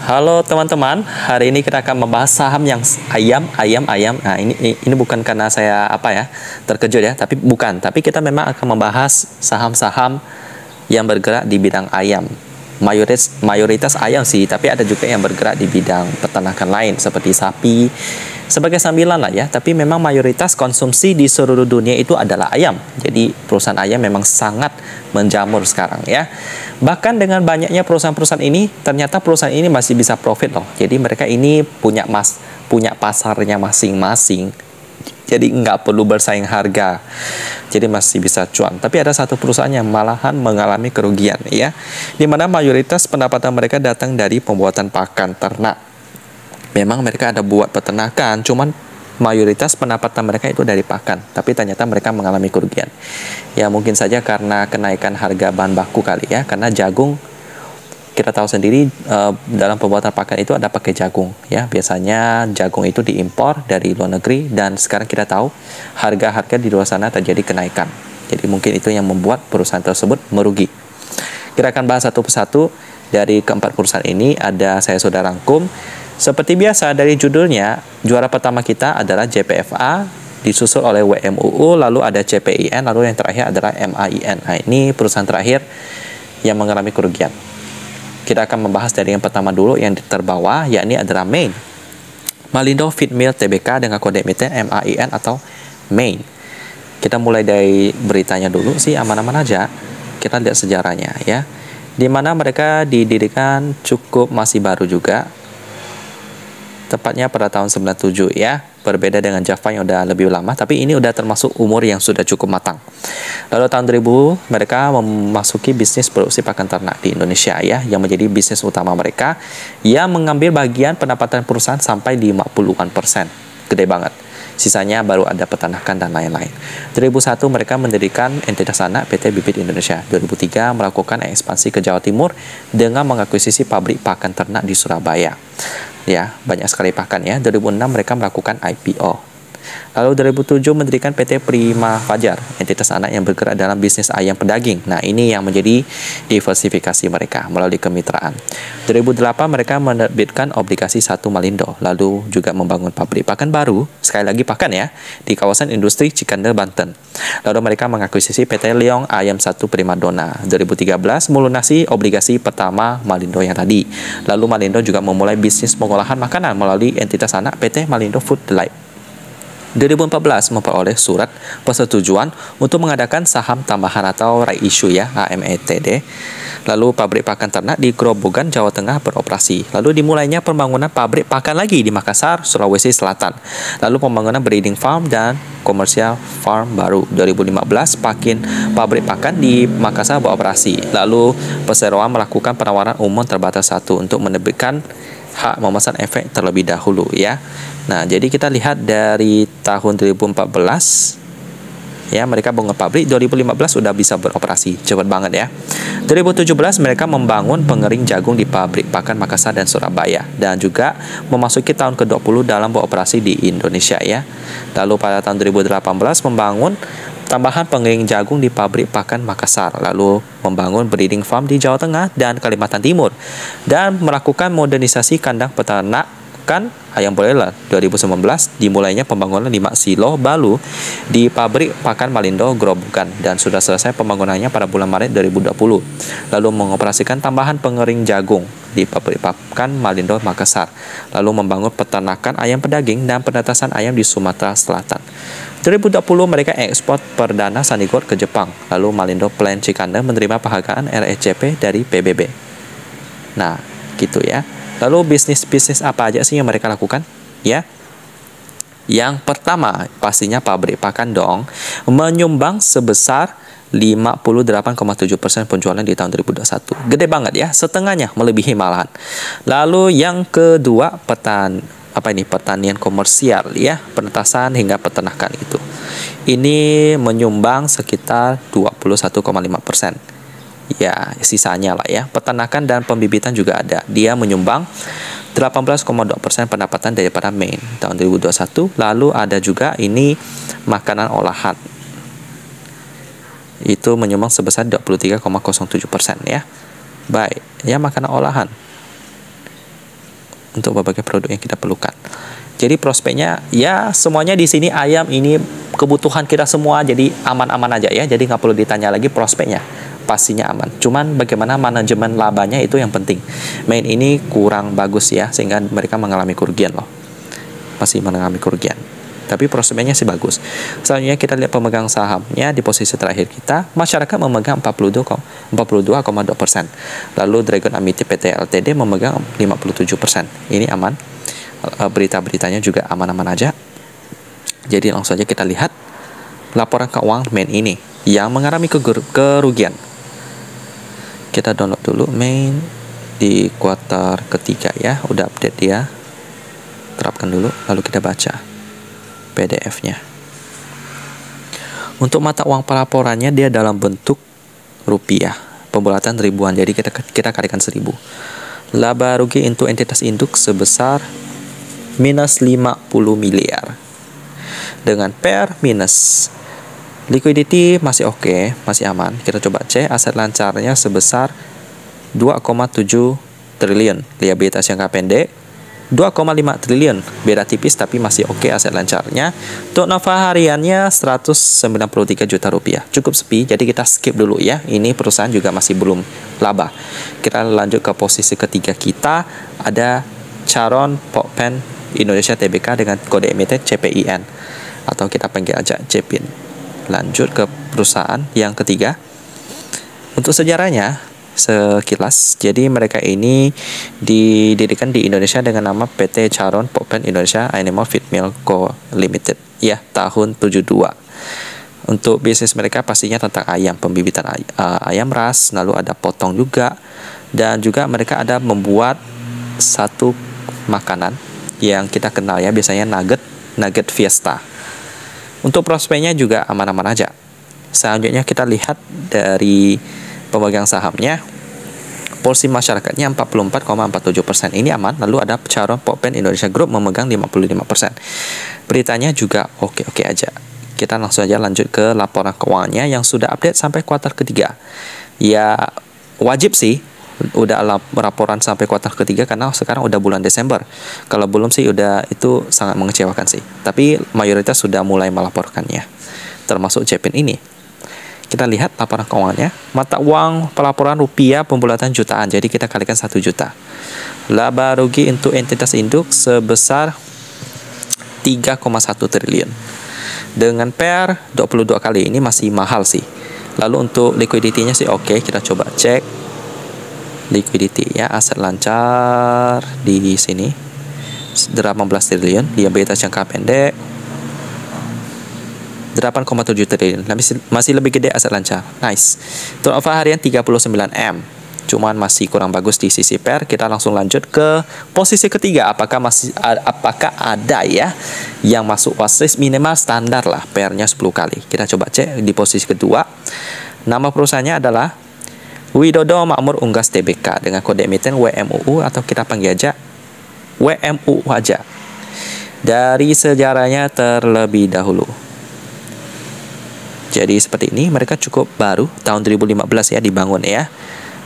Halo teman-teman, hari ini kita akan membahas saham yang ayam. Nah, ini bukan karena saya terkejut ya, tapi kita memang akan membahas saham-saham yang bergerak di bidang ayam. Mayoritas ayam sih, tapi ada juga yang bergerak di bidang peternakan lain seperti sapi sebagai sambilan lah ya. Tapi memang mayoritas konsumsi di seluruh dunia itu adalah ayam. Jadi perusahaan ayam memang sangat menjamur sekarang ya. Bahkan dengan banyaknya perusahaan-perusahaan ini, ternyata perusahaan ini masih bisa profit loh. Jadi mereka ini punya pasarnya masing-masing. Jadi nggak perlu bersaing harga. Jadi masih bisa cuan. Tapi ada satu perusahaan yang malahan mengalami kerugian ya. Di mana mayoritas pendapatan mereka datang dari pembuatan pakan ternak. Memang mereka ada buat peternakan, cuman mayoritas pendapatan mereka itu dari pakan, tapi ternyata mereka mengalami kerugian. Ya mungkin saja karena kenaikan harga bahan baku kali ya, karena jagung kita tahu sendiri dalam pembuatan pakan itu ada pakai jagung ya. Biasanya jagung itu diimpor dari luar negeri dan sekarang kita tahu harga-harga di luar sana terjadi kenaikan. Jadi mungkin itu yang membuat perusahaan tersebut merugi. Kita akan bahas satu persatu dari keempat perusahaan ini, ada saya sudah rangkum. Seperti biasa dari judulnya, juara pertama kita adalah JPFA, disusul oleh WMUU, lalu ada CPIN, lalu yang terakhir adalah MAIN. Nah, ini perusahaan terakhir yang mengalami kerugian. Kita akan membahas dari yang pertama dulu, yang terbawah, yakni adalah MAIN. Malindo Feed Mill Tbk dengan kode emiten MAIN atau MAIN. Kita mulai dari beritanya dulu sih, aman-aman aja. Kita lihat sejarahnya ya. Di mana mereka didirikan cukup masih baru juga. Tepatnya pada tahun 97 ya. Berbeda dengan Java yang udah lebih lama, tapi ini udah termasuk umur yang sudah cukup matang. Lalu tahun 2000 mereka memasuki bisnis produksi pakan ternak di Indonesia ya, yang menjadi bisnis utama mereka, yang mengambil bagian pendapatan perusahaan sampai 50-an%. Gede banget. Sisanya baru ada peternakan dan lain-lain. 2001 mereka mendirikan entitas anak PT Bibit Indonesia. 2003 melakukan ekspansi ke Jawa Timur dengan mengakuisisi pabrik pakan ternak di Surabaya. Ya, banyak sekali pakan ya. 2006 mereka melakukan IPO. Lalu 2007 mendirikan PT Prima Fajar, entitas anak yang bergerak dalam bisnis ayam pedaging. Nah, ini yang menjadi diversifikasi mereka melalui kemitraan. 2008 mereka menerbitkan obligasi 1 Malindo, lalu juga membangun pabrik pakan baru, sekali lagi pakan ya, di kawasan industri Cikande, Banten. Lalu mereka mengakuisisi PT Leong Ayam 1 Primadona. 2013 melunasi obligasi pertama Malindo yang tadi. Lalu Malindo juga memulai bisnis pengolahan makanan melalui entitas anak PT Malindo Food Delight. 2014 memperoleh surat persetujuan untuk mengadakan saham tambahan atau right issue ya, AMETD. Lalu pabrik pakan ternak di Grobogan, Jawa Tengah beroperasi. Lalu dimulainya pembangunan pabrik pakan lagi di Makassar, Sulawesi Selatan. Lalu pembangunan breeding farm dan komersial farm baru. 2015 pabrik pakan di Makassar beroperasi. Lalu perseroan melakukan penawaran umum terbatas 1 untuk menerbitkan hak memesan efek terlebih dahulu ya. Nah, jadi kita lihat dari tahun 2014 ya, mereka bangun pabrik. 2015 sudah bisa beroperasi, cepat banget ya. 2017 mereka membangun pengering jagung di pabrik pakan Makassar dan Surabaya, dan juga memasuki tahun ke-20 dalam beroperasi di Indonesia ya. Lalu pada tahun 2018 membangun tambahan pengering jagung di pabrik pakan Makassar, lalu membangun breeding farm di Jawa Tengah dan Kalimantan Timur, dan melakukan modernisasi kandang peternakan ayam broiler. 2019 dimulainya pembangunan 5 silo baru di pabrik pakan Malindo Grobogan, dan sudah selesai pembangunannya pada bulan Maret 2020. Lalu mengoperasikan tambahan pengering jagung di pabrik pakan Malindo Makassar, lalu membangun peternakan ayam pedaging dan penetasan ayam di Sumatera Selatan. 2020 mereka ekspor perdana Sandigort ke Jepang. Lalu Malindo Plant Cikande menerima penghargaan RSCP dari PBB. Nah, gitu ya. Lalu bisnis-bisnis apa aja sih yang mereka lakukan? Ya. Yang pertama, pastinya pabrik pakan dong, menyumbang sebesar 58,7% penjualan di tahun 2021. Gede banget ya, setengahnya, melebihi malahan. Lalu yang kedua, pertanian komersial ya, penetasan hingga peternakan itu. Ini menyumbang sekitar 21,5%. Ya, sisanya lah ya. Peternakan dan pembibitan juga ada. Dia menyumbang 18,2% pendapatan daripada main tahun 2021. Lalu ada juga ini makanan olahan. Itu menyumbang sebesar 23,07% ya. Baik, ya makanan olahan. untuk berbagai produk yang kita perlukan. Jadi prospeknya ya semuanya di sini ayam ini kebutuhan kita semua, jadi aman-aman aja ya. Jadi nggak perlu ditanya lagi prospeknya, pastinya aman. Cuman bagaimana manajemen labanya itu yang penting. Main ini kurang bagus ya, sehingga mereka mengalami kerugian loh. Masih mengalami kerugian. Tapi prospeknya sih bagus. Selanjutnya kita lihat pemegang sahamnya di posisi terakhir kita. Masyarakat memegang 42,2%. Lalu Dragon Amity PT Ltd memegang 57%. Ini aman. Berita-beritanya juga aman-aman aja. Jadi langsung aja kita lihat laporan keuangan main ini yang mengalami kerugian. Kita download dulu main di kuartal ketiga ya. Udah update dia. Terapkan dulu lalu kita baca PDF-nya. Untuk mata uang pelaporannya dia dalam bentuk rupiah, pembulatan ribuan. Jadi kita kalikan 1000. Laba rugi untuk entitas induk sebesar minus 50 miliar. Dengan PER minus. Liquidity masih oke, masih aman. Kita coba cek aset lancarnya sebesar 2,7 triliun. Liabilitas jangka pendek 2,5 triliun, beda tipis tapi masih oke aset lancarnya. Turnover hariannya 193 juta rupiah, cukup sepi, jadi kita skip dulu ya. Ini perusahaan juga masih belum laba. Kita lanjut ke posisi ketiga kita, ada Charon Pokpen Indonesia Tbk dengan kode emiten CPIN, atau kita panggil aja CPIN. Lanjut ke perusahaan yang ketiga. Untuk sejarahnya sekilas, jadi mereka ini didirikan di Indonesia dengan nama PT Charon Pokpen Indonesia Animal Feed Mill Co Limited ya, tahun 72. Untuk bisnis mereka pastinya tentang ayam, pembibitan ayam ras, lalu ada potong juga, dan juga mereka ada membuat satu makanan yang kita kenal ya, biasanya nugget Fiesta. Untuk prospeknya juga aman-aman aja. Selanjutnya kita lihat dari pemegang sahamnya, porsi masyarakatnya 44,47%. Ini aman. Lalu ada Charon Pokpen Indonesia Group memegang 55%. Beritanya juga oke-oke aja. Kita langsung aja lanjut ke laporan keuangannya yang sudah update sampai kuartal ketiga. Ya wajib sih udah laporan sampai kuartal ketiga karena sekarang udah bulan Desember. Kalau belum sih udah itu sangat mengecewakan sih. Tapi mayoritas sudah mulai melaporkannya, termasuk Jepin ini. Kita lihat laporan keuangannya. Mata uang pelaporan rupiah pembulatan jutaan. Jadi kita kalikan 1 juta. Laba rugi untuk entitas induk sebesar 3,1 triliun. Dengan PER 22 kali, ini masih mahal sih. Lalu untuk liquidity-nya sih oke. Kita coba cek liquidity ya, aset lancar di sini 18 triliun, liabilitas jangka pendek 8,7 triliun, masih lebih gede aset lancar. Nice. Turnover harian 39M, cuman masih kurang bagus di sisi PER. Kita langsung lanjut ke posisi ketiga. Apakah ada ya yang masuk watchlist minimal standar lah, PER-nya 10 kali. Kita coba cek di posisi kedua. Nama perusahaannya adalah Widodo Makmur Unggas Tbk dengan kode emiten WMUU, atau kita panggil aja WMUU aja. Dari sejarahnya terlebih dahulu. Jadi seperti ini, mereka cukup baru, tahun 2015 ya dibangun ya.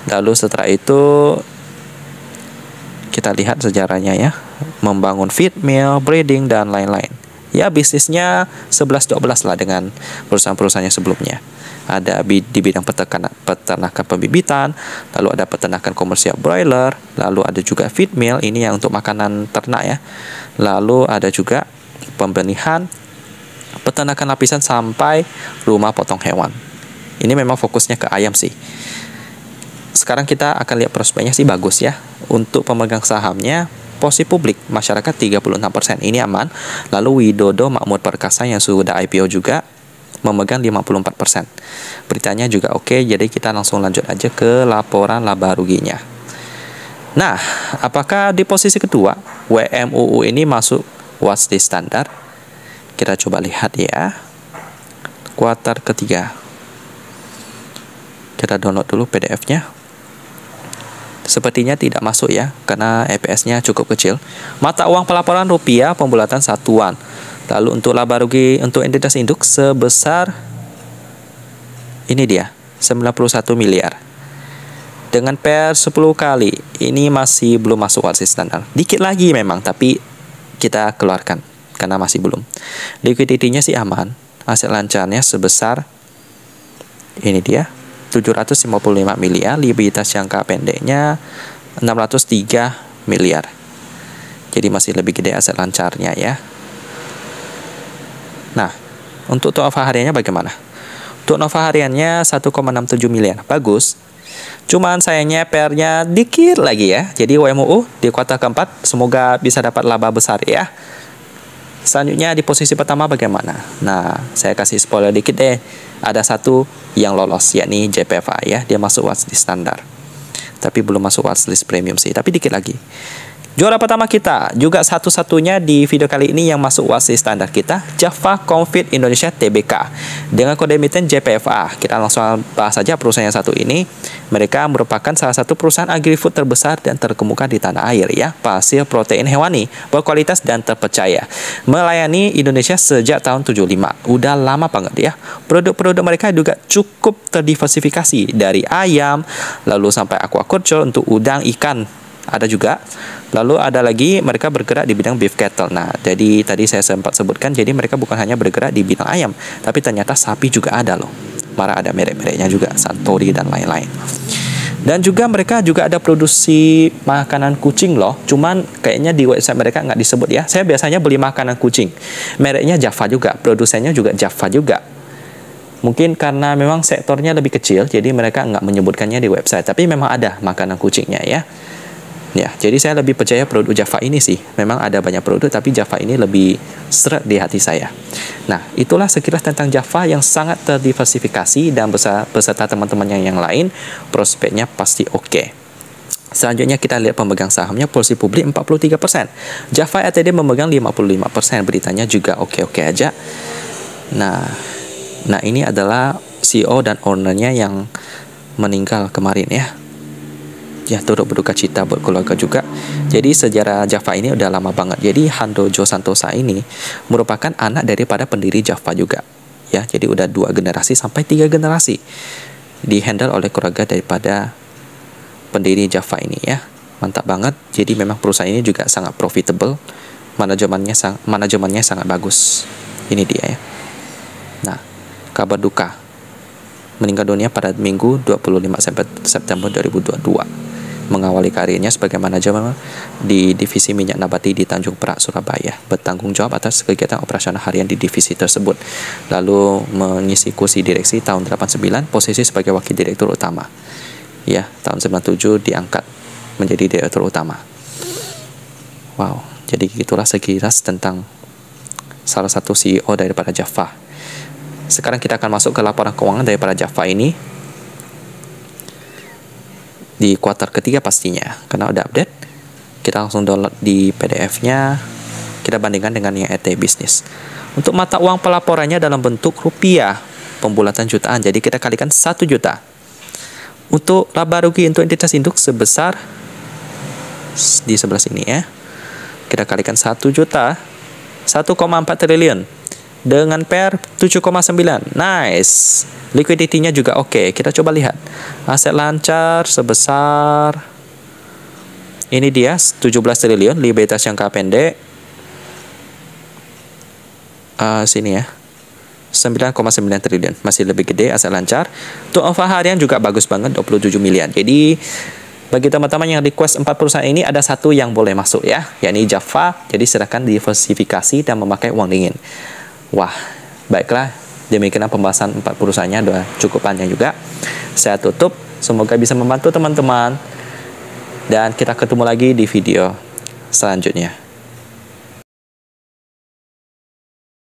Lalu setelah itu kita lihat sejarahnya ya, membangun feed mill, breeding, dan lain-lain. Ya bisnisnya 11-12 lah dengan perusahaan-perusahaannya sebelumnya. Ada di bidang peternakan pembibitan, lalu ada peternakan komersial broiler, lalu ada juga feed mill, ini yang untuk makanan ternak ya. Lalu ada juga pembenihan, peternakan lapisan, sampai rumah potong hewan. Ini memang fokusnya ke ayam sih. Sekarang kita akan lihat prospeknya sih bagus ya. Untuk pemegang sahamnya, posisi publik masyarakat 36%, ini aman. Lalu Widodo Makmur Perkasa yang sudah IPO juga memegang 54%. Beritanya juga oke, jadi kita langsung lanjut aja ke laporan laba ruginya. Nah, apakah di posisi kedua WMUU ini masuk watchlist standar? Kita coba lihat ya. Kuartal ketiga. Kita download dulu PDF-nya. Sepertinya tidak masuk ya, karena EPS-nya cukup kecil. Mata uang pelaporan rupiah pembulatan satuan. Lalu untuk laba rugi untuk entitas induk sebesar, ini dia, 91 miliar. dengan pair 10 kali. Ini masih belum masuk watchlist standar. Dikit lagi memang, tapi kita keluarkan karena masih belum. Liquidity-nya sih aman. Aset lancarnya sebesar ini dia 755 miliar, likuiditas jangka pendeknya 603 miliar. Jadi masih lebih gede aset lancarnya ya. Nah, untuk turnover hariannya bagaimana? Turnover hariannya 1,67 miliar. Bagus. Cuman sayangnya PR-nya dikit lagi ya. Jadi WMUU di kuartal keempat semoga bisa dapat laba besar ya. Selanjutnya di posisi pertama bagaimana? Nah, saya kasih spoiler dikit deh. Ada satu yang lolos, yakni JPFA ya. Dia masuk watchlist standar. Tapi belum masuk watchlist premium sih. Tapi dikit lagi. Juara pertama kita, juga satu-satunya di video kali ini yang masuk watchlist standar kita, Java Confit Indonesia Tbk. Dengan kode emiten JPFA. Kita langsung bahas saja perusahaan yang satu ini. Mereka merupakan salah satu perusahaan agri-food terbesar dan terkemuka di tanah air ya. Penghasil protein hewani, berkualitas dan terpercaya. Melayani Indonesia sejak tahun 75. Udah lama banget ya. Produk-produk mereka juga cukup terdiversifikasi dari ayam, lalu sampai aquaculture untuk udang, ikan. Ada juga. Lalu ada lagi mereka bergerak di bidang beef cattle. Nah, jadi tadi saya sempat sebutkan, jadi mereka bukan hanya bergerak di bidang ayam, tapi ternyata sapi juga ada loh. Malah ada merek-mereknya juga, Santori dan lain-lain. Dan juga mereka juga ada produksi makanan kucing loh. Cuman kayaknya di website mereka nggak disebut ya. Saya biasanya beli makanan kucing. Mereknya Java juga, produsennya juga Java juga. Mungkin karena memang sektornya lebih kecil, jadi mereka nggak menyebutkannya di website. Tapi memang ada makanan kucingnya ya. Ya, jadi saya lebih percaya produk Java ini sih. Memang ada banyak produk, tapi Java ini lebih seret di hati saya. Nah, itulah sekilas tentang Java yang sangat terdiversifikasi dan beserta teman-temannya yang lain, prospeknya pasti oke. Selanjutnya kita lihat pemegang sahamnya, porsi publik 43%. Java Ltd memegang 55%, beritanya juga oke-oke aja. Nah ini adalah CEO dan ownernya yang meninggal kemarin ya. Ya, turut berduka cita buat keluarga juga. Jadi sejarah Java ini udah lama banget. Jadi Handoyo Santosa ini merupakan anak daripada pendiri Java juga. Ya, jadi udah 2 generasi sampai 3 generasi dihandle oleh keluarga daripada pendiri Java ini ya. Mantap banget. Jadi memang perusahaan ini juga sangat profitable. Manajemennya sangat bagus. Ini dia ya. Nah, kabar duka. Meninggal dunia pada Minggu 25 September 2022. Mengawali karirnya sebagai manajemen di divisi minyak nabati di Tanjung Perak, Surabaya. Bertanggung jawab atas kegiatan operasional harian di divisi tersebut. Lalu mengisi kursi direksi tahun 89, posisi sebagai wakil direktur utama. Ya, tahun 97 diangkat menjadi direktur utama. Wow, jadi gitulah sekilas tentang salah satu CEO daripada Java. Sekarang kita akan masuk ke laporan keuangan daripada Java ini. Di kuartal ketiga pastinya, karena udah update. Kita langsung download di PDF-nya. Kita bandingkan dengan yang ET Business. Untuk mata uang pelaporannya dalam bentuk rupiah, pembulatan jutaan. Jadi kita kalikan 1 juta. Untuk laba rugi untuk entitas induk sebesar di sebelah sini ya. Kita kalikan 1 juta, 1,4 triliun. Dengan PR 7,9. Nice. Liquidity-nya juga oke. Kita coba lihat. Aset lancar sebesar ini dia 17 triliun, likuiditas jangka pendek sini ya. 9,9 triliun. Masih lebih gede aset lancar. Turnover harian juga bagus banget 27 miliar. Jadi bagi teman-teman yang request 4 perusahaan ini, ada satu yang boleh masuk ya, yakni Java. Jadi silakan diversifikasi dan memakai uang dingin. Wah, baiklah, demikian pembahasan 4 perusahaannya, udah cukup panjang juga. Saya tutup, semoga bisa membantu teman-teman. Dan kita ketemu lagi di video selanjutnya.